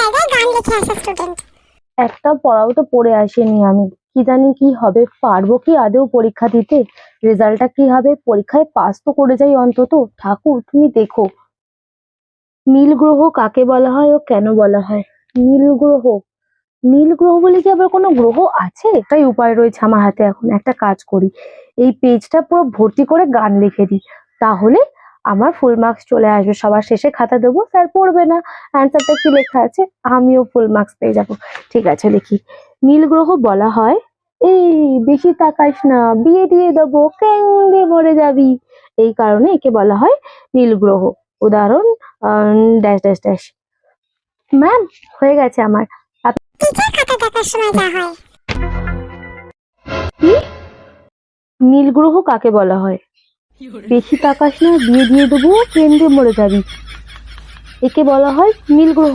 জায়গায় গান লিখে আসে স্টুডেন্ট। একটা পড়াও তো পড়ে আসেনি আমি, কি জানি কি হবে, পারবো কি আদেও পরীক্ষা দিতে, রেজাল্টটা কি হবে, পরীক্ষায় পাস তো করে যাই অন্তত। ঠাকুর তুমি দেখো। নীল গ্রহ কাকে বলা হয় ও কেন বলা হয়? নীল গ্রহ, নীল গ্রহ বলে কি আবার কোনো গ্রহ আছে? একটাই উপায় রয়েছে আমার হাতে, এখন একটা কাজ করি, এই পেজটা পুরো ভর্তি করে গান লিখে দিই, তাহলে আমার ফুল মার্কস চলে আসবে। সবার শেষে খাতা দেবো, স্যার পড়বে না অ্যান্সারটা কি লেখা আছে, আমিও ফুল মার্কস পেয়ে যাবো। ঠিক আছে, লিখি। নীল গ্রহ বলা হয়, এই বেশি তাকাস না, বিয়ে দিয়ে দেবো, কেঙ্গে মরে যাবি, এই কারণে একে বলা হয় নীল গ্রহ। উদাহরণ ড্যাশ ড্যাশ ড্যাশ। ম্যাম, হয়ে গেছে আমার। টিচার খাতা দেখার সময় যা হয়। কি? নীল গ্রহ কাকে বলা হয়? বেশি তাকাস না, বিয়ে দিয়ে দেবো, কেন্দ্রে মরে যাবি, একে বলা হয় নীল গ্রহ।